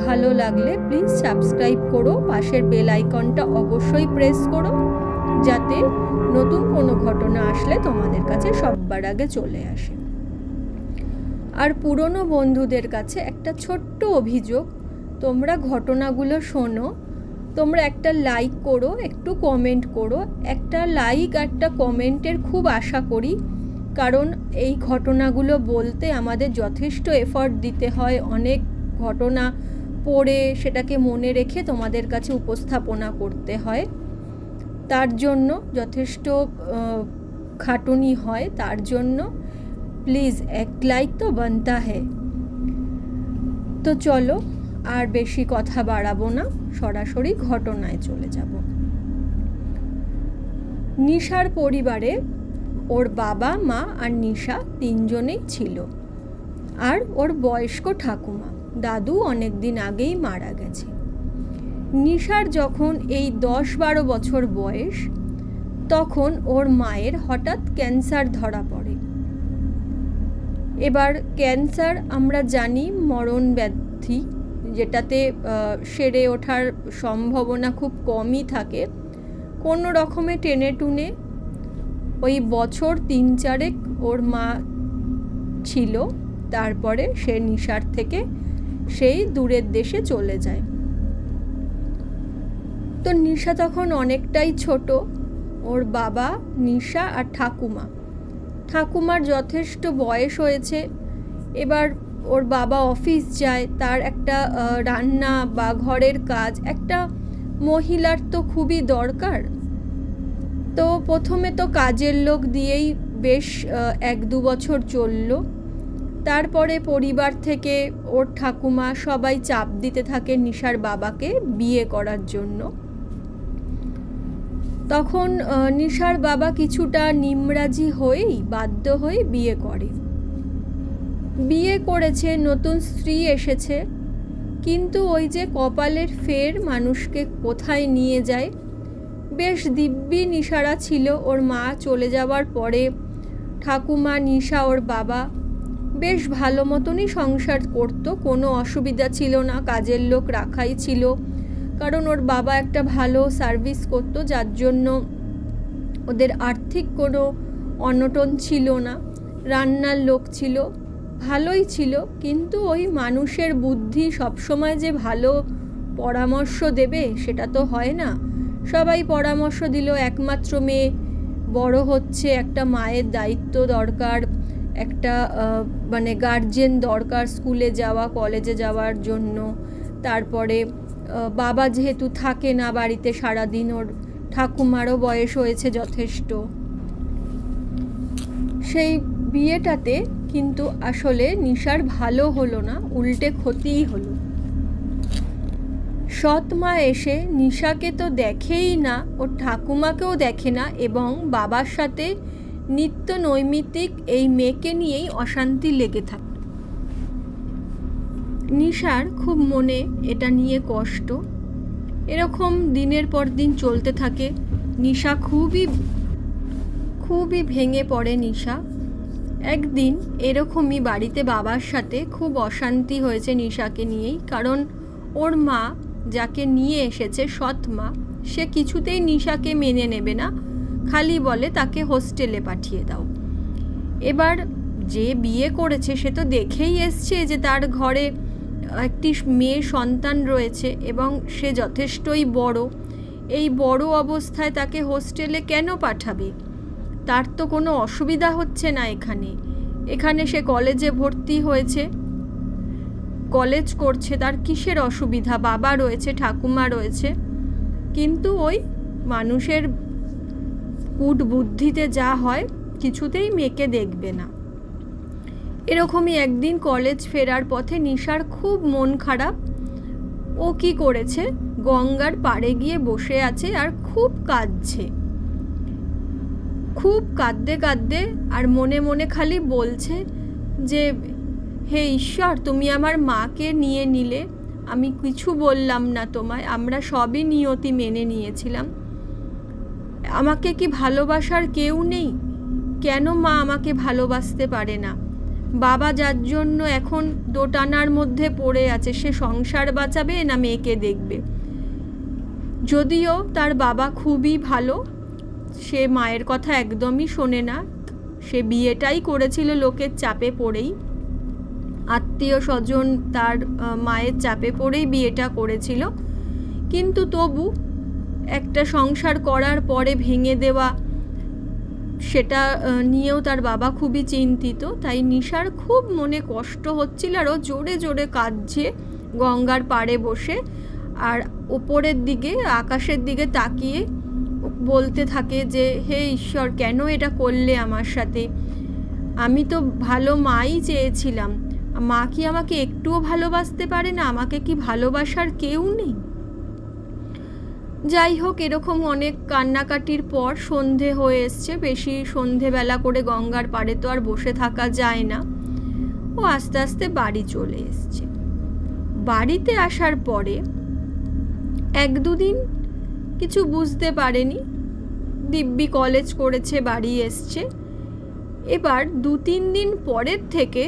ভালো লাগলে please subscribe করো, পাশের বেল আইকনটা অবশ্যই প্রেস করো, যাতে নতুন কোনো ঘটনা আসলে তোমাদের কাছে সবার আগে চলে আসে। আর পুরনো বন্ধুদের কাছে একটা ছোট্ট অভিযোগ, তোমরা ঘটনাগুলো শোনো, তোমরা একটা লাইক করো, একটু কমেন্ট করো। একটা লাইক একটা কমেন্টের খুব আশা করি, কারণ এই ঘটনাগুলো বলতে আমাদের যথেষ্ট এফর্ট দিতে হয়, অনেক ঘটনা পড়ে সেটাকে মনে রেখে তোমাদের কাছে উপস্থাপনা করতে হয়, তার জন্য যথেষ্ট খাটুনি হয়। তার জন্য প্লিজ এক লাইক তো বানতা হ্যায়। তো চলো আর বেশি কথা বাড়াবো না, সরাসরি ঘটনায় চলে যাব। নিশার পরিবারে ওর বাবা, মা আর নিশা তিনজনেই ছিল, আর ওর বয়স্ক ঠাকুমা। দাদু অনেক দিন আগেই মারা গেছে। নিশার যখন এই 10-12 বছর বয়স, তখন ওর মায়ের হঠাৎ ক্যান্সার ধরা পড়ে। এবার ক্যান্সার আমরা জানি মরণ ব্যাধি, যেটাতে সেরে ওঠার সম্ভাবনা খুব কমই থাকে। কোনো রকমে টেনে টুনে ওই বছর 3-4 ওর মা ছিল, তারপরে সে নিশার থেকে সেই দূরের দেশে চলে যায়। তো নিশা তখন অনেকটাই ছোট। ওর বাবা, নিশা আর ঠাকুমার যথেষ্ট বয়স হয়েছে। এবার ওর বাবা অফিস যায়, তার একটা রান্না বা ঘরের কাজ একটা মহিলার তো খুবই দরকার। তো প্রথমে তো কাজের লোক দিয়েই বেশ 1-2 বছর চলল। তারপরে পরিবার থেকে ওর ঠাকুমা সবাই চাপ দিতে থাকে নিশার বাবাকে বিয়ে করার জন্য। তখন নিশার বাবা কিছুটা নিমরাজি হয়েই বাধ্য হয়ে বিয়ে করেছে, নতুন স্ত্রী এসেছে, কিন্তু ওই যে কপালের ফের মানুষকে কোথায় নিয়ে যায়। বেশ দিব্যি নিশারা ছিল। ওর মা চলে যাওয়ার পরে ঠাকুমা, নিশা, ওর বাবা বেশ ভালো মতনই সংসার করত, কোনো অসুবিধা ছিল না। কাজের লোক রাখাই ছিল, কারণ ওর বাবা একটা ভালো সার্ভিস করত, যার জন্য ওদের আর্থিক কোনো অনটন ছিল না। রান্নার লোক ছিল, ভালোই ছিল। কিন্তু ওই মানুষের বুদ্ধি সবসময় যে ভালো পরামর্শ দেবে সেটা তো হয় না। সবাই পরামর্শ দিল, একমাত্র মেয়ে, বড় হচ্ছে, একটা মায়ের দায়িত্ব দরকার, একটা মানে গার্জেন দরকার স্কুলে যাওয়া, কলেজে যাওয়ার জন্য। তারপরে বাবা যেহেতু থাকে না বাড়িতে সারাদিন, ওর ঠাকুমারও বয়স হয়েছে যথেষ্ট। সেই বিয়েটাতে কিন্তু আসলে নিশার ভালো হলো না, উল্টে ক্ষতিই হলো। সৎ মা এসে নিশাকে তো দেখেই না, ওর ঠাকুমাকেও দেখে না, এবং বাবার সাথে নিত্য নৈমিত্তিক এই মেয়েকে নিয়েই অশান্তি লেগে থাকে। নিশার খুব মনে এটা নিয়ে কষ্ট। এরকম দিনের পর দিন চলতে থাকে। নিশা খুবই ভেঙে পড়ে। নিশা একদিন এরকমই বাড়িতে বাবার সাথে খুব অশান্তি হয়েছে নিশাকে নিয়েই, কারণ ওর মা যাকে নিয়ে এসেছে, সৎ মা, সে কিছুতেই নিশাকে মেনে নেবে না, খালি বলে তাকে হোস্টেলে পাঠিয়ে দাও। এবার যে বিয়ে করেছে সে তো দেখেই এসছে যে তার ঘরে একটি মেয়ে সন্তান রয়েছে, এবং সে যথেষ্টই বড়। এই বড় অবস্থায় তাকে হোস্টেলে কেন পাঠাবে? তার তো কোনো অসুবিধা হচ্ছে না এখানে সে কলেজে ভর্তি হয়েছে, কলেজ করছে, তার কিসের অসুবিধা? বাবা রয়েছে, ঠাকুমা রয়েছে। কিন্তু ওই মানুষের কূট বুদ্ধিতে যা হয়, কিছুতেই মেয়েকে দেখবে না। এরকমই একদিন কলেজ ফেরার পথে নিশার খুব মন খারাপ। ও কি করেছে, গঙ্গার পাড়ে গিয়ে বসে আছে আর খুব কাঁদছে। খুব কাঁদতে আর মনে মনে খালি বলছে যে, হে ঈশ্বর, তুমি আমার মাকে নিয়ে নিলে, আমি কিছু বললাম না তোমায়, আমরা সবই নিয়তি মেনে নিয়েছিলাম। আমাকে কি ভালোবাসার কেউ নেই? কেন মা আমাকে ভালোবাসতে পারে না? বাবা যার জন্য এখন দোটানার মধ্যে পড়ে আছে, সে সংসার বাঁচাবে না মেয়েকে দেখবে। যদিও তার বাবা খুবই ভালো, সে মায়ের কথা একদমই শোনে না, সে বিয়েটাই করেছিল লোকের চাপে পড়েই, আত্মীয় স্বজন তার মায়ের চাপে পড়েই বিয়েটা করেছিল। কিন্তু তবু একটা সংসার করার পরে ভেঙে দেওয়া, সেটা নিয়েও তার বাবা খুবই চিন্তিত। তাই নিশার খুব মনে কষ্ট হচ্ছিল, আর ও জোরে জোরে কাঁদছে গঙ্গার পাড়ে বসে, আর ওপরের দিকে আকাশের দিকে তাকিয়ে বলতে থাকে যে হে ঈশ্বর, কেন এটা করলে আমার সাথে? আমি তো ভালো মাই চেয়েছিলাম, মা কি আমাকে একটুও ভালোবাসতে পারে না? আমাকে কি ভালোবাসার কেউ নেই? যাই হোক, এরকম অনেক কান্নাকাটির পর সন্ধে হয়ে এসছে। বেশি সন্ধেবেলা করে গঙ্গার পাড়ে তো আর বসে থাকা যায় না। ও আস্তে আস্তে বাড়ি চলে এসছে। বাড়িতে আসার পরে 1-2 দিন কিছু বুঝতে পারেনি, দিব্যি কলেজ করেছে, বাড়ি এসছে। এবার 2-3 দিন পরের থেকে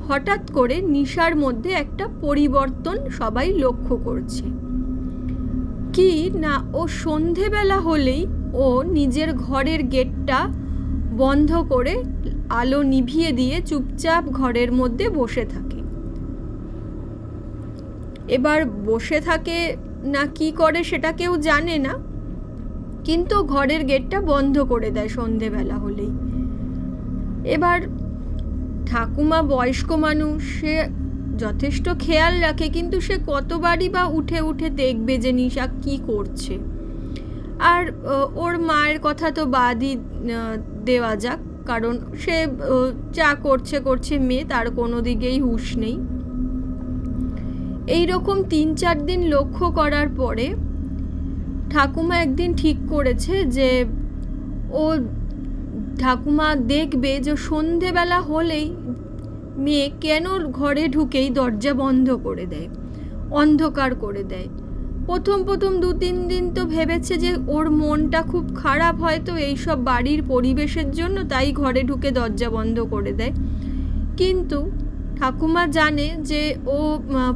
হঠাৎ করে নিশার মধ্যে একটা পরিবর্তন সবাই লক্ষ্য করছে। কি না, ও সন্ধেবেলা হলেই ও নিজের ঘরের গেটটা বন্ধ করে আলো নিভিয়ে দিয়ে চুপচাপ ঘরের মধ্যে বসে থাকে। এবার বসে থাকে না কি করে সেটা কেউ জানে না, কিন্তু ঘরের গেটটা বন্ধ করে দেয় সন্ধেবেলা হলেই। এবার ঠাকুমা বয়স্ক মানুষ, সে যথেষ্ট খেয়াল রাখে, কিন্তু সে কতবারই বা উঠে উঠে দেখবে যে নিশা কি করছে। আর ওর মায়ের কথা তো বাদই দেওয়া যাক, কারণ সে যা করছে মেয়ে, তার কোনো দিকেই হুঁশ নেই। এইরকম 3-4 দিন লক্ষ্য করার পরে ঠাকুমা একদিন ঠিক করেছে যে ঠাকুমা দেখবে যে সন্ধেবেলা হলেই মেয়ে কেন ঘরে ঢুকেই দরজা বন্ধ করে দেয়, অন্ধকার করে দেয়। প্রথম 2-3 দিন তো ভেবেছে যে ওর মনটা খুব খারাপ, হয়তো এইসব বাড়ির পরিবেশের জন্য, তাই ঘরে ঢুকে দরজা বন্ধ করে দেয়। কিন্তু ঠাকুমা জানে যে ও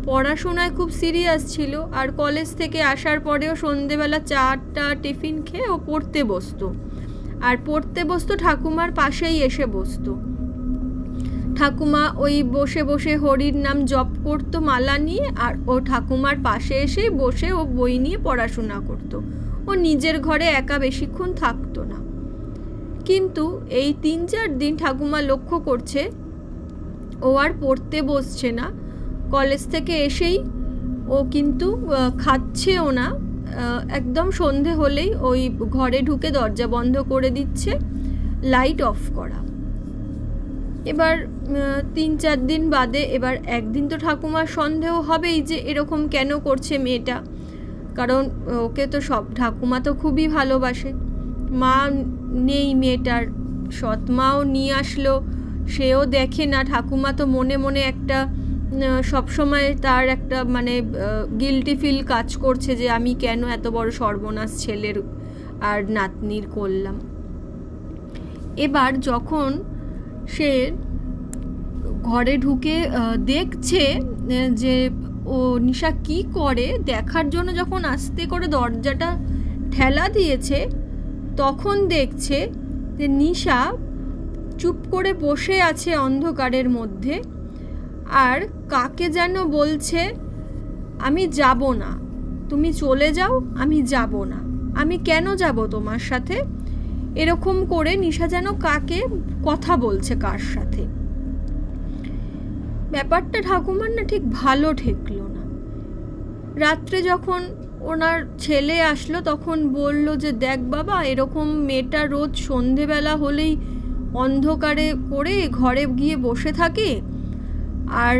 পড়াশোনায় খুব সিরিয়াস ছিল, আর কলেজ থেকে আসার পরেও সন্ধেবেলা চাটা টিফিন খেয়ে ও পড়তে বসতো, আর পড়তে বসতো ঠাকুমার পাশেই এসে বসতো। ঠাকুমা ওই বসে বসে হরির নাম জপ করতো মালা নিয়ে, আর ও ঠাকুমার পাশে এসে বসে ও বই নিয়ে পড়াশোনা করতো। ও নিজের ঘরে একা বেশিক্ষণ থাকতো না। কিন্তু এই 3-4 দিন ঠাকুমা লক্ষ্য করছে ও আর পড়তে বসছে না, কলেজ থেকে এসেই ও কিন্তু খাচ্ছেও না, একদম সন্ধে হলেই ওই ঘরে ঢুকে দরজা বন্ধ করে দিচ্ছে, লাইট অফ করা। এবার 3-4 দিন বাদে এবার একদিন তো ঠাকুমার সন্দেহ হবেই যে এরকম কেন করছে মেয়েটা, কারণ ওকে তো সব ঠাকুমা তো খুবই ভালোবাসে। মা নেই মেয়েটার, সৎ মাও নিয়ে আসলো, সেও দেখে না। ঠাকুমা তো মনে মনে একটা সবসময় তার একটা মানে গিল্টি ফিল কাজ করছে যে আমি কেন এত বড় সর্বনাশ ছেলের আর নাতনির করলাম। এবার যখন সে ঘরে ঢুকে দেখছে যে ও নিশা কি করে, দেখার জন্য যখন আস্তে করে দরজাটা ঠেলা দিয়েছে, তখন দেখছে যে নিশা চুপ করে বসে আছে অন্ধকারের মধ্যে, আর কাকে যেন বলছে আমি যাব না, তুমি চলে যাও, আমি যাব না, আমি কেন যাব তোমার সাথে, এরকম করে নিশা যেন কাকে কথা বলছে কার সাথে। ব্যাপারটা ঠাকুমার না ঠিক ভালো ঠেকলো না। রাত্রে যখন ওনার ছেলে আসলো তখন বলল যে দেখ বাবা, এরকম মেয়েটা রোজ সন্ধেবেলা হলেই অন্ধকারে করে ঘরে গিয়ে বসে থাকে, আর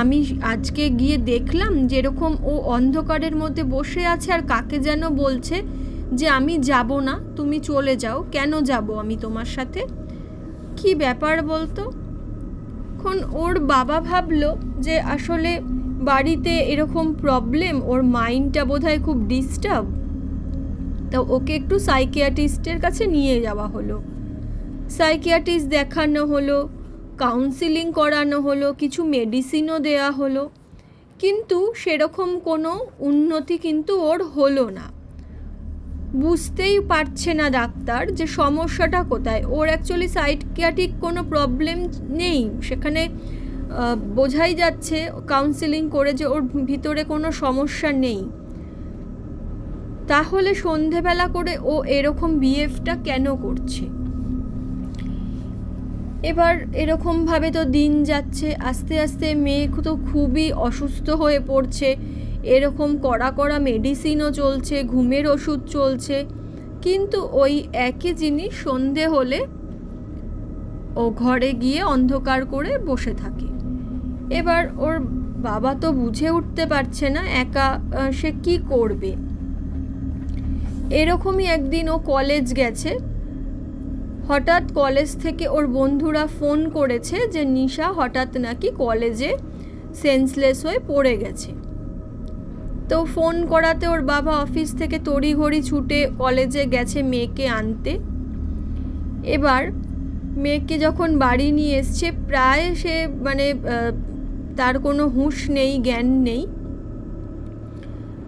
আমি আজকে গিয়ে দেখলাম যেরকম ও অন্ধকারের মধ্যে বসে আছে আর কাকে যেন বলছে যে আমি যাব না, তুমি চলে যাও। কেন যাব আমি তোমার সাথে? কি ব্যাপার বলতো? এখন ওর বাবা ভাবলো যে আসলে বাড়িতে এরকম প্রবলেম, ওর মাইন্ডটা বোধহয় খুব ডিস্টার্ব, তো ওকে একটু সাইকিয়াট্রিস্টের কাছে নিয়ে যাওয়া হলো। সাইকিয়াট্রিস্ট দেখানো হলো, কাউন্সিলিং করানো হলো, কিছু মেডিসিনও দেয়া হলো, কিন্তু সেরকম কোনো উন্নতি কিন্তু ওর হলো না। বুঝতেই পারছে না ডাক্তার যে সমস্যাটা কোথায়। ওর অ্যাকচুয়ালি সাইকিয়াট্রিক কোনো প্রবলেম নেই, সেখানে বোঝাই যাচ্ছে কাউন্সিলিং করে যে ওর ভিতরে কোনো সমস্যা নেই। তাহলে সন্ধেবেলা করে ও এরকম বিহেভটা কেন করছে? এবার এরকমভাবে তো দিন যাচ্ছে, আস্তে আস্তে মেয়ে তো খুবই অসুস্থ হয়ে পড়ছে, এরকম কড়া কড়া মেডিসিনও চলছে, ঘুমের ওষুধ চলছে, কিন্তু ওই একই জিনিস সন্ধে হলে ও ঘরে গিয়ে অন্ধকার করে বসে থাকে। এবার ওর বাবা তো বুঝে উঠতে পারছে না একা সে কি করবে। এরকমই একদিন ও কলেজ গেছে, হঠাৎ কলেজ থেকে ওর বন্ধুরা ফোন করেছে যে নিশা হঠাৎ নাকি কলেজে সেন্সলেস হয়ে পড়ে গেছে। তো ফোন করাতে ওর বাবা অফিস থেকে তড়িঘড়ি ছুটে কলেজে গেছে মেয়েকে আনতে। এবার মেয়েকে যখন বাড়ি নিয়ে এসছে, প্রায় সে মানে তার কোনো হুঁশ নেই, জ্ঞান নেই।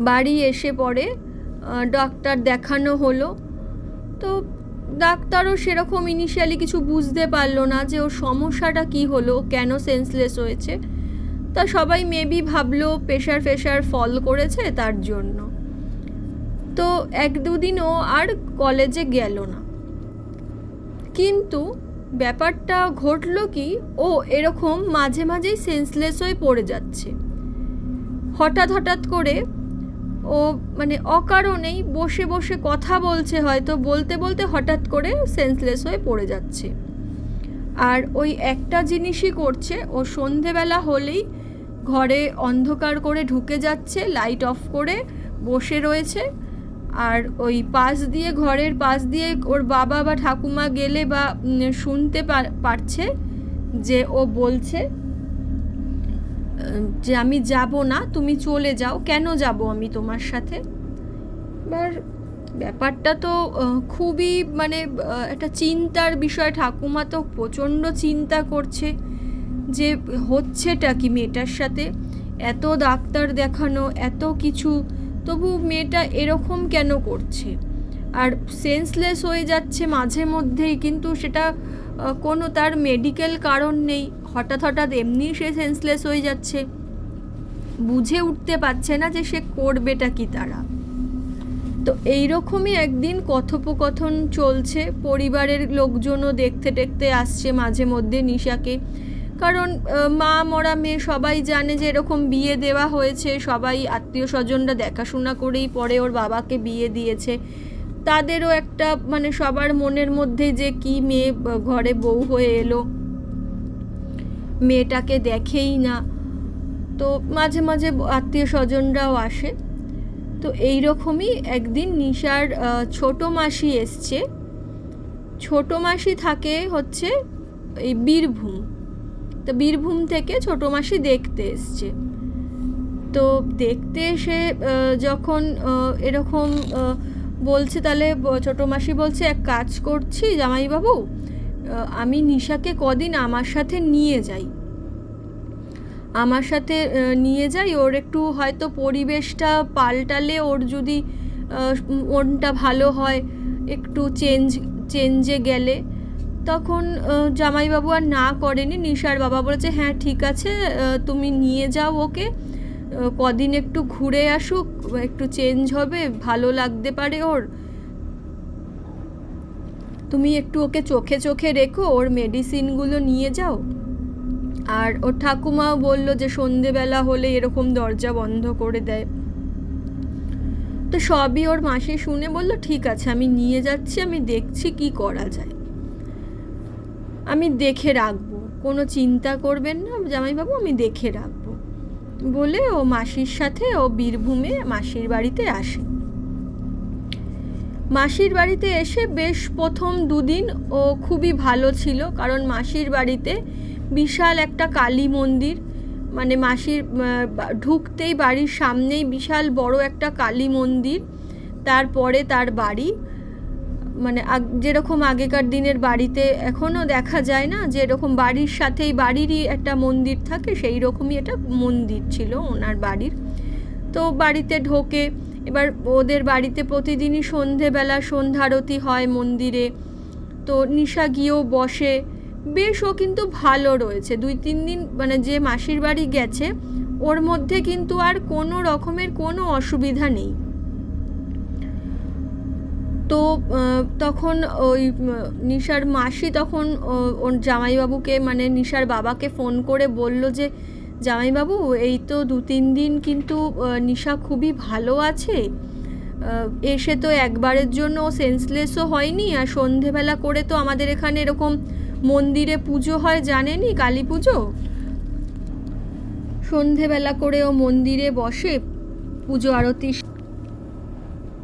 বাড়ি এসে পড়ে ডাক্তার দেখানো হলো, তো ডাক্তারও সেরকম ইনিশিয়ালি কিছু বুঝতে পারলো না যে ওর সমস্যাটা কি হলো, কেন সেন্সলেস হয়েছে। তা সবাই মেবি ভাবলো প্রেশার ফল করেছে তার জন্য। তো 1-2 দিন ও আর কলেজে গেল না। কিন্তু ব্যাপারটা ঘটলো কি, ও এরকম মাঝে মাঝেই সেন্সলেস হয়ে পড়ে যাচ্ছে। হঠাৎ করে ও মানে অকারণেই বসে বসে কথা বলছে, হয়তো বলতে বলতে হঠাৎ করে সেন্সলেস হয়ে পড়ে যাচ্ছে। আর ওই একটা জিনিসই করছে, ও সন্ধেবেলা হলেই ঘরে অন্ধকার করে ঢুকে যাচ্ছে, লাইট অফ করে বসে রয়েছে। আর ওই ঘরের পাশ দিয়ে ওর বাবা বা ঠাকুমা গেলে বা শুনতে পারছে যে ও বলছে যে আমি যাব না, তুমি চলে যাও, কেন যাব আমি তোমার সাথে। এবার ব্যাপারটা তো খুবই মানে একটা চিন্তার বিষয়। ঠাকুমা তো প্রচণ্ড চিন্তা করছে যে হচ্ছেটা কি মেয়েটার সাথে, এত ডাক্তার দেখানো, এত কিছু, তবু মেয়েটা এরকম কেন করছে। আর সেন্সলেস হয়ে যাচ্ছে মাঝে মধ্যেই, কিন্তু সেটা কোনো তার মেডিকেল কারণ নেই, হঠাৎ এমনি সে সেন্সলেস হয়ে যাচ্ছে। বুঝে উঠতে পারছে না যে সে করবেটা কি তারা। তো এইরকমই একদিন কথোপকথন চলছে, পরিবারের লোকজনও দেখতে আসছে মাঝে মধ্যে নিশাকে, কারণ মা মরা মেয়ে সবাই জানে যে এরকম বিয়ে দেওয়া হয়েছে, সবাই আত্মীয় স্বজনরা দেখাশোনা করেই পরে ওর বাবাকে বিয়ে দিয়েছে। তাদেরও একটা মানে সবার মনের মধ্যে যে কি মেয়ে ঘরে বউ হয়ে এলো, মেয়েটাকে দেখেই না। তো মাঝে মাঝে আত্মীয় স্বজনরাও আসে। তো এইরকমই একদিন নিশার ছোটো মাসি এসছে। ছোটো মাসি থাকে হচ্ছে এই বীরভূম, তো বীরভূম থেকে ছোটো মাসি দেখতে এসছে। তো দেখতে এসে যখন এরকম বলছে, তাহলে ছোটো মাসি বলছে এক কাজ করছি জামাইবাবু, আমি নিশাকে কদিন আমার সাথে নিয়ে যাই, ওর একটু হয়তো পরিবেশটা পাল্টালে ওর যদি মনটা ভালো হয়, একটু চেঞ্জে গেলে। তখন জামাইবাবু আর না করেনি, নিশার বাবা বলেছে হ্যাঁ ঠিক আছে, তুমি নিয়ে যাও ওকে, কদিন একটু ঘুরে আসুক, একটু চেঞ্জ হবে, ভালো লাগতে পারে ওর, তুমি একটু ওকে চোখে রেখো, ওর মেডিসিনগুলো নিয়ে যাও। আর ওর ঠাকুমাও বললো যে সন্ধেবেলা হলে এরকম দরজা বন্ধ করে দেয়। তো সবই ওর মাসি শুনে বলল ঠিক আছে, আমি নিয়ে যাচ্ছি, আমি দেখছি কি করা যায়, আমি দেখে রাখবো, কোনো চিন্তা করবেন না জামাইবাবু, আমি দেখে রাখবো বলে ও মাসির সাথে ও বীরভূমে মাসির বাড়িতে আসে। মাসির বাড়িতে এসে বেশ প্রথম 2 দিন ও খুবই ভালো ছিল, কারণ মাসির বাড়িতে বিশাল একটা কালী মন্দির, মানে মাসির ঢুকতেই বাড়ির সামনেই বিশাল বড় একটা কালী মন্দির, তারপরে তার বাড়ি, মানে যেরকম আগেকার দিনের বাড়িতে এখনও দেখা যায় না, যে এরকম বাড়ির সাথেই বাড়িরই একটা মন্দির থাকে, সেই রকমই এটা মন্দির ছিল ওনার বাড়ির। তো বাড়িতে ঢোকে, এবার ওদের বাড়িতে প্রতিদিনই সন্ধেবেলা সন্ধ্যারতি হয় মন্দিরে। তো নিশা গিয়েও বসে, বেশ ও কিন্তু ভালো রয়েছে 2-3 দিন, মানে যে মাসির বাড়ি গেছে ওর মধ্যে কিন্তু আর কোনো রকমের কোনো অসুবিধা নেই। তো তখন ওই নিশার মাসি তখন ওর জামাইবাবুকে, মানে নিশার বাবাকে ফোন করে বলল যে জামাইবাবু, এই তো 2-3 দিন কিন্তু নিশা খুবই ভালো আছে, এসে তো একবারের জন্য সেন্সলেসও হয়নি। আর সন্ধেবেলা করে তো আমাদের এখানে এরকম মন্দিরে পুজো হয়, জানেনই, কালী পুজো। সন্ধেবেলা করে ও মন্দিরে বসে, পুজো আরতি,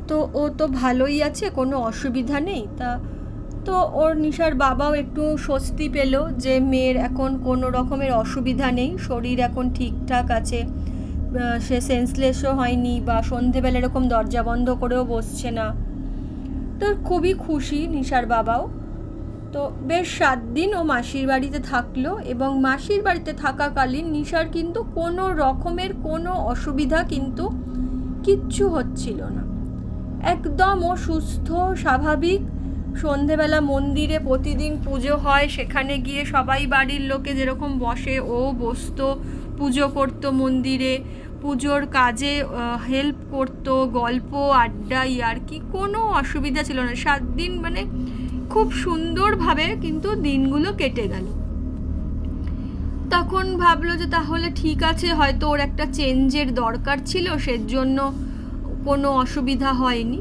তো ও তো ভালোই আছে, কোনো অসুবিধা নেই। তো ওর নিশার বাবাও একটু স্বস্তি পেল যে মেয়ের এখন কোনো রকমের অসুবিধা নেই, শরীর এখন ঠিকঠাক আছে, সে সেন্সলেসও হয়নি বা সন্ধেবেলা এরকম দরজা বন্ধ করেও বসছে না। তো খুবই খুশি নিশার বাবাও। তো বেশ 7 দিন ও মাসির বাড়িতে থাকলো, এবং মাসির বাড়িতে থাকাকালীন নিশার কিন্তু কোনো রকমের কোনো অসুবিধা কিন্তু কিচ্ছু হচ্ছিল না, একদম ও সুস্থ স্বাভাবিক। সন্ধেবেলা মন্দিরে প্রতিদিন পুজো হয়, সেখানে গিয়ে সবাই বাড়ির লোকে যেরকম বসে ও বসতো, পুজো করতো মন্দিরে, পুজোর কাজে হেল্প করতো, গল্প আড্ডা ইয়ার্কি, কোনো অসুবিধা ছিল না। 7 দিন মানে খুব সুন্দরভাবে কিন্তু দিনগুলো কেটে গেল। তখন ভাবলো যে তাহলে ঠিক আছে, হয়তো ওর একটা চেঞ্জের দরকার ছিল, সেজন্য কোনো অসুবিধা হয়নি।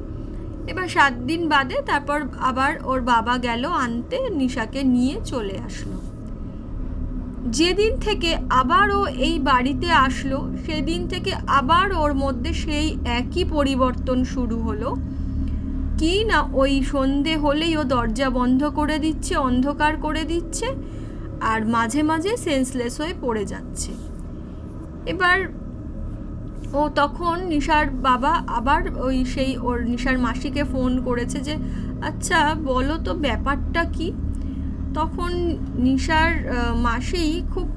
এবার 7 দিন বাদে তারপর আবার ওর বাবা গেল আনতে, নিশাকে নিয়ে চলে আসলো। যেদিন থেকে আবার ও এই বাড়িতে আসলো, সেদিন থেকে আবার ওর মধ্যে সেই একই পরিবর্তন শুরু হলো। কি না, ওই সন্ধে হলেই ও দরজা বন্ধ করে দিচ্ছে, অন্ধকার করে দিচ্ছে, আর মাঝে মাঝে সেন্সলেস হয়ে পড়ে যাচ্ছে। এবার ও তখন নিশার বাবা আবার ওর নিশার মাসিকে ফোন করেছে যে আচ্ছা বলো তো ব্যাপারটা কি। তখন নিশার মাসি খুব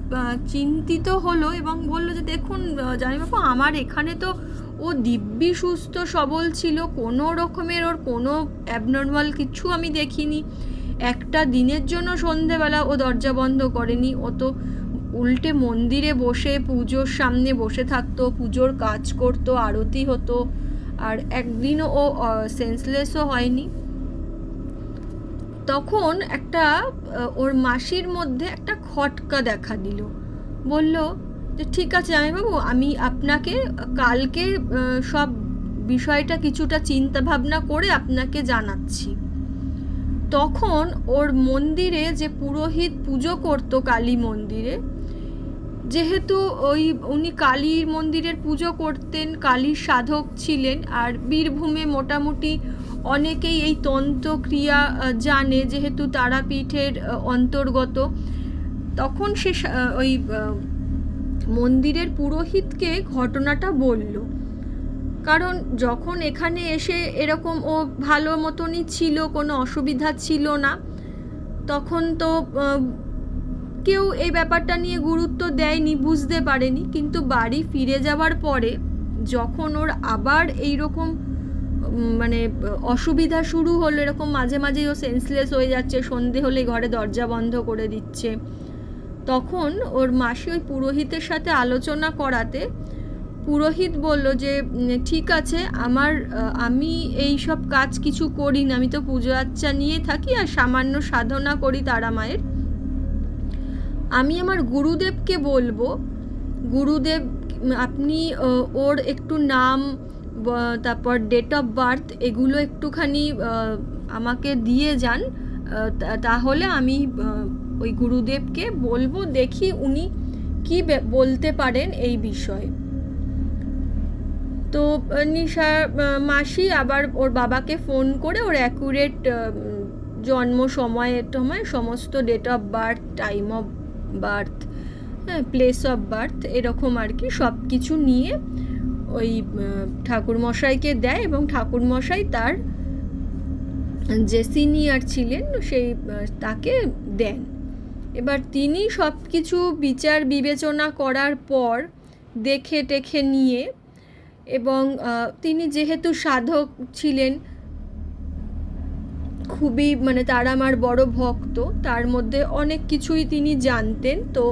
চিন্তিত হলো এবং বলল যে দেখুন জামাইবাবু, আমার এখানে তো ও দিব্যি সুস্থ সবল ছিল, কোনো রকমের ওর কোনো অ্যাবনর্মাল কিছু আমি দেখিনি, একটা দিনের জন্য সন্ধেবেলা ও দরজা বন্ধ করেনি, ও তো উল্টে মন্দিরে বসে পুজোর সামনে বসে থাকতো, পুজোর কাজ করতো, আরতি হতো, আর একদিনও ও সেন্সলেসও হয়নি। তখন একটা ওর মাসির মধ্যে একটা খটকা দেখা দিল, বলল যে ঠিক আছে জামাইবাবু, আমি আপনাকে কালকে সব বিষয়টা কিছুটা চিন্তা ভাবনা করে আপনাকে জানাচ্ছি। তখন ওর মন্দিরে যে পুরোহিত পুজো করতো কালী মন্দিরে, যেহেতু উনি কালীর মন্দিরের পুজো করতেন, কালীর সাধক ছিলেন, আর বীরভূমে মোটামুটি অনেকেই এই তন্ত্রক্রিয়া জানে, যেহেতু তারাপীঠের অন্তর্গত। তখন সে ওই মন্দিরের পুরোহিতকে ঘটনাটা বলল, কারণ যখন এখানে এসে এরকম ও ভালো মতনই ছিল, কোনো অসুবিধা ছিল না, তখন তো কেউ এই ব্যাপারটা নিয়ে গুরুত্ব দেয়নি, বুঝতে পারেনি। কিন্তু বাড়ি ফিরে যাওয়ার পরে যখন ওর আবার এইরকম মানে অসুবিধা শুরু হলো, এরকম মাঝে মাঝেই ও সেন্সলেস হয়ে যাচ্ছে, সন্ধে হলে ঘরে দরজা বন্ধ করে দিচ্ছে, তখন ওর মাসি ওই পুরোহিতের সাথে আলোচনা করাতে পুরোহিত বলল যে ঠিক আছে, আমি এই সব কাজ কিছু করি না, আমি তো পুজো আচ্চা নিয়ে থাকি আর সামান্য সাধনা করি তারা মায়ের। আমি আমার গুরুদেবকে বলবো, গুরুদেব আপনি ওর একটু নাম, তারপর ডেট অফ বার্থ, এগুলো একটুখানি আমাকে দিয়ে যান, তাহলে আমি ওই গুরুদেবকে বলবো, দেখি উনি কি বলতে পারেন এই বিষয়ে। তো নিশার মাসি আবার ওর বাবাকে ফোন করে ওর অ্যাকুরেট জন্ম সময়ে সমস্ত date of birth, time of birth, place of birth, এরকম আর কি সব কিছু নিয়ে ওই ঠাকুরমশাইকে দেয়, এবং ঠাকুরমশাই তার যে সিনিয়র ছিলেন সেই তাকে দেন। এবার তিনি সব কিছু বিচার বিবেচনা করার পর দেখে টেখে নিয়ে, এবং তিনি যেহেতু সাধক ছিলেন, খুবই মানে তারামার বড় ভক্ত, তার মধ্যে অনেক কিছুই তিনি জানতেন। তো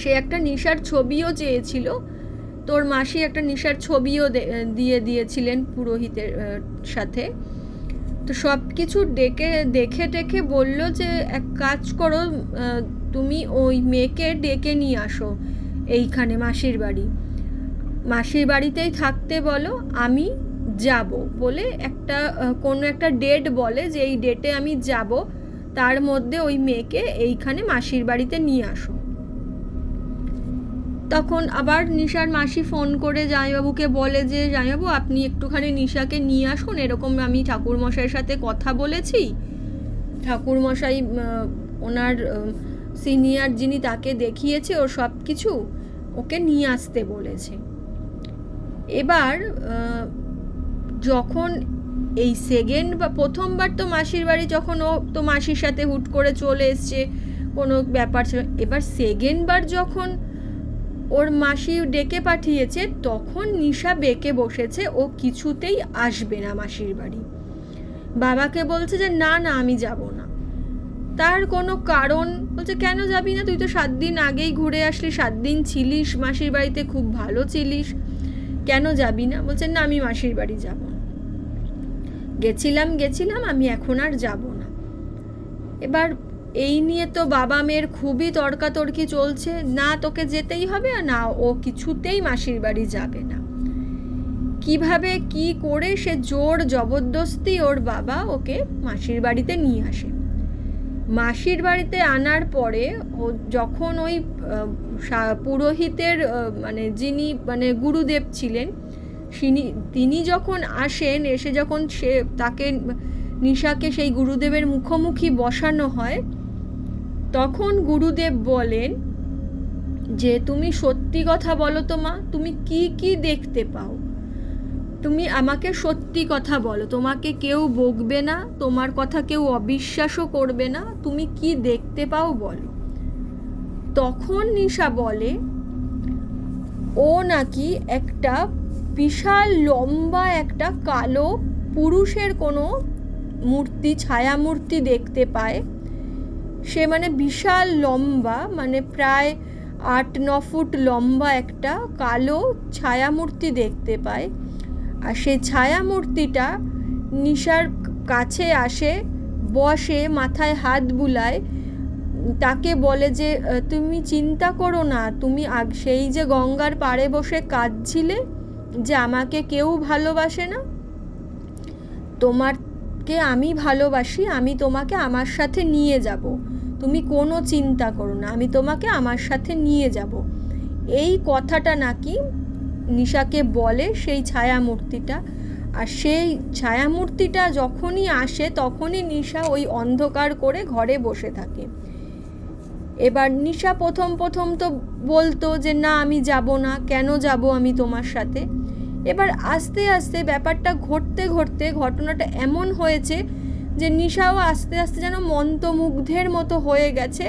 সে একটা নিশার ছবিও চেয়েছিল, তোর মাসি একটা নিশার ছবিও দিয়ে দিয়েছিলেন পুরোহিতের সাথে। তো সব কিছু দেখে টেখে বলল যে এক কাজ করো, তুমি ওই মেয়েকে ডেকে নিয়ে আসো এইখানে মাসির বাড়িতেই থাকতে বলো, আমি যাব বলে কোনো একটা ডেট বলে যে এই ডেটে আমি যাব, তার মধ্যে ওই মেয়েকে এইখানে মাসির বাড়িতে নিয়ে আসো। তখন আবার নিশার মাসি ফোন করে জামাইবাবুকে বলে যে জামাইবাবু আপনি একটুখানি নিশাকে নিয়ে আসুন, এরকম আমি ঠাকুরমশাইয়ের সাথে কথা বলেছি, ঠাকুরমশাই ওনার সিনিয়র যিনি তাকে দেখিয়েছে ওর সব কিছু, ওকে নিয়ে আসতে বলেছে। এবার যখন এই সেকেন্ড বা প্রথমবার তো মাসির বাড়ি যখন ও তো মাসির সাথে হুট করে চলে এসছে, কোনো ব্যাপার ছিল। এবার সেকেন্ডবার যখন ওর মাসি ডেকে পাঠিয়েছে, তখন নিশা বেঁকে বসেছে, ও কিছুতেই আসবে না মাসির বাড়ি। বাবাকে বলছে যে না না আমি যাব না। তার কোনো কারণ, বলছে কেন যাবি না, তুই তো 7 দিন আগেই ঘুরে আসলি, 7 দিন ছিলিস মাসির বাড়িতে, খুব ভালো ছিলিস, কেন যাবি না? বলছে না আমি মাসির বাড়ি যাব না, গেছিলাম আমি এখন আর যাব না। এবার এই নিয়ে তো বাবা মেয়ের খুবই তর্কাতর্কি চলছে, না তোকে যেতেই হবে, না ও কিছুতেই মাসির বাড়ি যাবে না। কিভাবে কি করে সে জোর জবরদস্তি ওর বাবা ওকে মাসির বাড়িতে নিয়ে আসে। মাসির বাড়িতে আনার পরে ও যখন ওই পুরোহিতের মানে যিনি মানে গুরুদেব ছিলেন, তিনি যখন আসেন, এসে যখন তাকে নিশাকে সেই গুরুদেবের মুখোমুখি বসানো হয়, তখন গুরুদেব বলেন যে তুমি সত্যি কথা বলো তো মা, তুমি কি কি দেখতে পাও, তুমি আমাকে সত্যি কথা বলো, তোমাকে কেউ বকবে না, তোমার কথা কেউ অবিশ্বাসও করবে না, তুমি কি দেখতে পাও বলো। তখন নিশা বলে ও নাকি একটা বিশাল লম্বা একটা কালো পুরুষের কোনো মূর্তি, ছায়া মূর্তি দেখতে পায়। সে মানে বিশাল লম্বা, মানে প্রায় 8-9 ফুট লম্বা একটা কালো ছায়ামূর্তি দেখতে পায়। আর সেই ছায়ামূর্তিটা নিশার কাছে আসে, বসে, মাথায় হাত বুলায়, তাকে বলে যে তুমি চিন্তা করো না, তুমি সেই যে গঙ্গার পাড়ে বসে কাঁদছিলে যে আমাকে কেউ ভালোবাসে না, তোমাকে আমি ভালোবাসি, আমি তোমাকে আমার সাথে নিয়ে যাব, তুমি কোনো চিন্তা করো না, আমি তোমাকে আমার সাথে নিয়ে যাব। এই কথাটা নাকি নিশাকে বলে সেই ছায়ামূর্তিটা। আর সেই ছায়ামূর্তিটা যখনই আসে তখনই নিশা ওই অন্ধকার করে ঘরে বসে থাকে। এবার নিশা প্রথম তো বলতো যে না আমি যাব না, কেন যাব আমি তোমার সাথে। এবার আস্তে আস্তে ব্যাপারটা ঘটতে ঘটনাটা এমন হয়েছে যে নিশাও আস্তে আস্তে যেন মন্ত্রমুগ্ধের মতো হয়ে গেছে,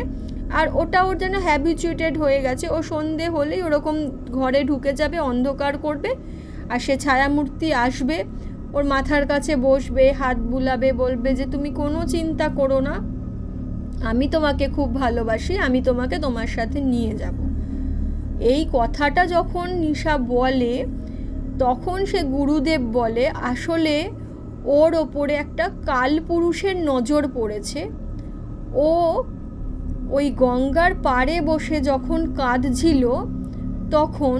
আর ওটা ওর যেন হ্যাবিচুয়েটেড হয়ে গেছে। ও সন্ধে হলেই ওরকম ঘরে ঢুকে যাবে, অন্ধকার করবে, আর সে ছায়ামূর্তি আসবে, ওর মাথার কাছে বসবে, হাত বুলাবে, বলবে যে তুমি কোনো চিন্তা করো না, আমি তোমাকে খুব ভালোবাসি, আমি তোমাকে তোমার সাথে নিয়ে যাব। এই কথাটা যখন নিশা বলে, তখন সে গুরুদেব বলে আসলে ওর ওপরে একটা কালপুরুষের নজর পড়েছে। ও ওই গঙ্গার পাড়ে বসে যখন কাঁদছিল, তখন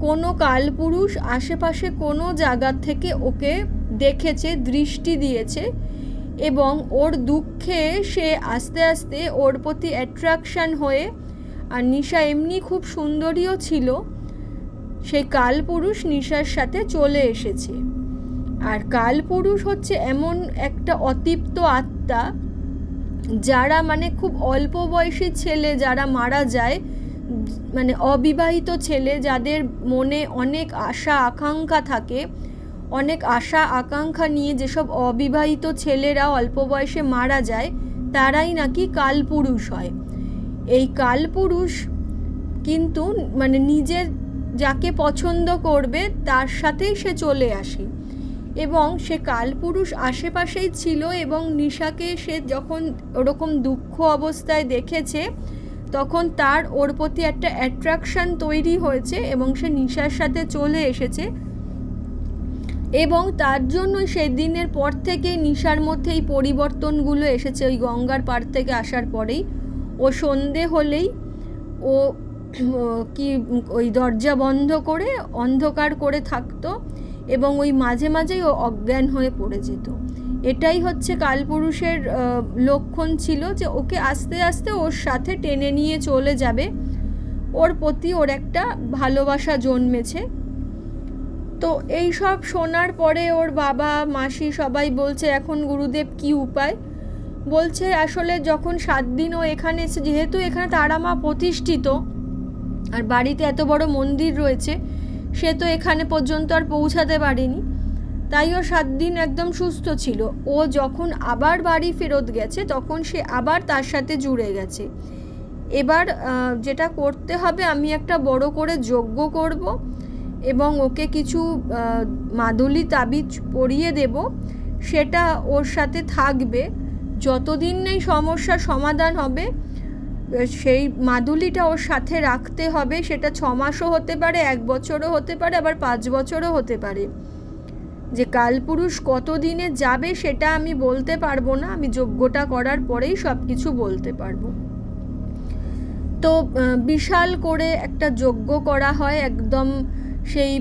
কোনো কালপুরুষ আশেপাশে কোনো জায়গা থেকে ওকে দেখেছে, দৃষ্টি দিয়েছে, এবং ওর দুঃখে সে আস্তে আস্তে ওর প্রতি অ্যাট্রাকশান হয়ে, আর নিশা এমনি খুব সুন্দরীও ছিল, সেই কালপুরুষ নিশার সাথে চলে এসেছে। আর কালপুরুষ হচ্ছে এমন একটা অতৃপ্ত আত্মা, যারা মানে খুব অল্প বয়সী ছেলে যারা মারা যায়, মানে অবিবাহিত ছেলে যাদের মনে অনেক আশা আকাঙ্ক্ষা থাকে, অনেক আশা আকাঙ্ক্ষা নিয়ে যেসব অবিবাহিত ছেলেরা অল্প বয়সে মারা যায় তারাই নাকি কালপুরুষ হয়। এই কালপুরুষ কিন্তু মানে নিজের যাকে পছন্দ করবে তার সাথেই সে চলে আসে, এবং সে কালপুরুষ আশেপাশেই ছিল, এবং নিশাকে সে যখন ওরকম দুঃখ অবস্থায় দেখেছে তখন তার ওর প্রতি একটা অ্যাট্রাকশান তৈরি হয়েছে এবং সে নিশার সাথে চলে এসেছে। এবং তার জন্য সেদিনের পর থেকে নিশার মধ্যে এই পরিবর্তনগুলো এসেছে। ওই গঙ্গার পাড় থেকে আসার পরেই ও সন্ধে হলেই ও কি ওই দরজা বন্ধ করে অন্ধকার করে থাকতো, এবং ওই মাঝে মাঝেই ও অজ্ঞান হয়ে পড়ে যেত। এটাই হচ্ছে কালপুরুষের লক্ষণ ছিল, যে ওকে আস্তে আস্তে ওর সাথে টেনে নিয়ে চলে যাবে, ওর প্রতি ওর একটা ভালোবাসা জন্মেছে। তো এই সব শোনার পরে ওর বাবা মাসি সবাই বলছে এখন গুরুদেব কি উপায়। বলছে আসলে যখন 7 দিন ও এখানে এসে, যেহেতু এখানে তারা মা প্রতিষ্ঠিত আর বাড়িতে এত বড় মন্দির রয়েছে, সে তো এখানে পর্যন্ত আর পৌঁছাতে পারেনি, তাই ও 7 দিন একদম সুস্থ ছিল। ও যখন আবার বাড়ি ফেরত গেছে তখন সে আবার তার সাথে জুড়ে গেছে। এবার যেটা করতে হবে, আমি একটা বড় করে যজ্ঞ করব এবং ওকে কিছু মাদুলি তাবিজ পরিয়ে দেব, সেটা ওর সাথে থাকবে যতদিন এই সমস্যার সমাধান হবে। সেই মাদুলিটা ওর সাথে রাখতে হবে, সেটা 6 মাসও হতে পারে, 1 বছরও হতে পারে, আবার 5 বছরও হতে পারে। যে কালপুরুষ কত দিনে যাবে সেটা আমি বলতে পারবো না, আমি যজ্ঞটা করার পরেই সব কিছু বলতে পারবো। তো বিশাল করে একটা যজ্ঞ করা হয়, একদম সেই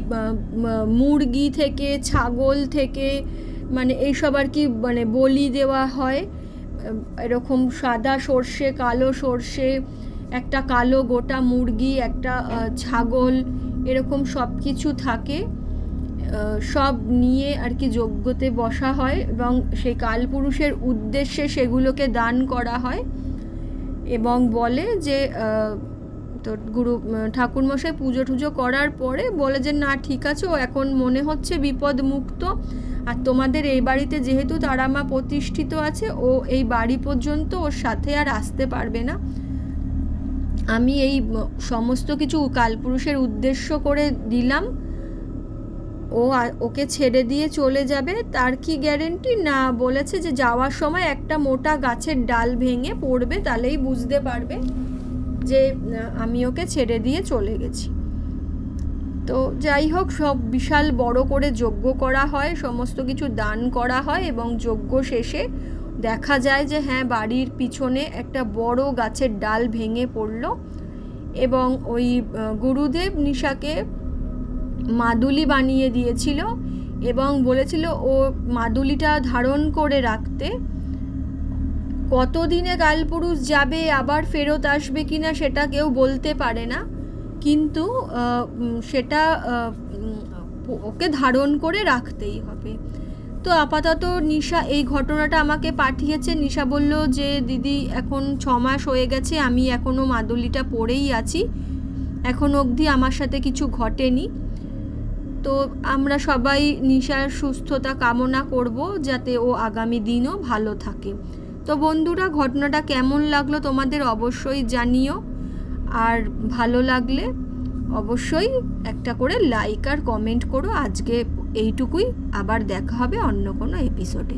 মুরগি থেকে ছাগল থেকে মানে এইসব আর কি মানে বলি দেওয়া হয়। এরকম সাদা সর্ষে, কালো সর্ষে, একটা কালো গোটা মুরগি, একটা ছাগল, এরকম সব কিছু থাকে, সব নিয়ে আর কি যজ্ঞতে বসা হয় এবং সেই কালপুরুষের উদ্দেশ্যে সেগুলোকে দান করা হয়। এবং বলে যে তো গুরু ঠাকুরমশাই পুজো টুজো করার পরে বলে যে না ঠিক আছে, ও এখন মনে হচ্ছে বিপদ মুক্ত, আর তোমাদের এই বাড়িতে যেহেতু তারা মা প্রতিষ্ঠিত আছে, ও এই বাড়ি পর্যন্ত ওর সাথে আর আসতে পারবে না। আমি এই সমস্ত কিছু কালপুরুষের উদ্দেশ্য করে দিলাম, ও ওকে ছেড়ে দিয়ে চলে যাবে। তার কি গ্যারেন্টি না, বলেছে যে যাওয়ার সময় একটা মোটা গাছের ডাল ভেঙে পড়বে, তাহলেই বুঝতে পারবে যে আমি ওকে ছেড়ে দিয়ে চলে গেছি। তো যাই হোক, সব বিশাল বড় করে যজ্ঞ করা হয়, সমস্ত কিছু দান করা হয়, এবং যজ্ঞ শেষে দেখা যায় যে হ্যাঁ, বাড়ির পিছনে একটা বড় গাছের ডাল ভেঙে পড়ল, এবং ওই গুরুদেব নিশাকে মাদুলি বানিয়ে দিয়েছিল এবং বলেছিল ও মাদুলিটা ধারণ করে রাখতে। কতদিনে কালপুরুষ যাবে, আবার ফেরত আসবে কিনা সেটা কেউ বলতে পারে না, কিন্তু সেটা ওকে ধারণ করে রাখতেই হবে। তো আপাতত নিশা এই ঘটনাটা আমাকে পাঠিয়েছে। নিশা বলল যে দিদি এখন 6 মাস হয়ে গেছে, আমি এখনও মাদুলিটা পরেই আছি, এখন অবধি আমার সাথে কিছু ঘটেনি। তো আমরা সবাই নিশার সুস্থতা কামনা করব, যাতে ও আগামী দিনও ভালো থাকে। তো বন্ধুরা, ঘটনাটা কেমন লাগলো তোমাদের অবশ্যই জানিও, আর ভালো লাগলে অবশ্যই একটা করে লাইক আর কমেন্ট করো। আজকে এইটুকুই, আবার দেখা হবে অন্য কোনো এপিসোডে।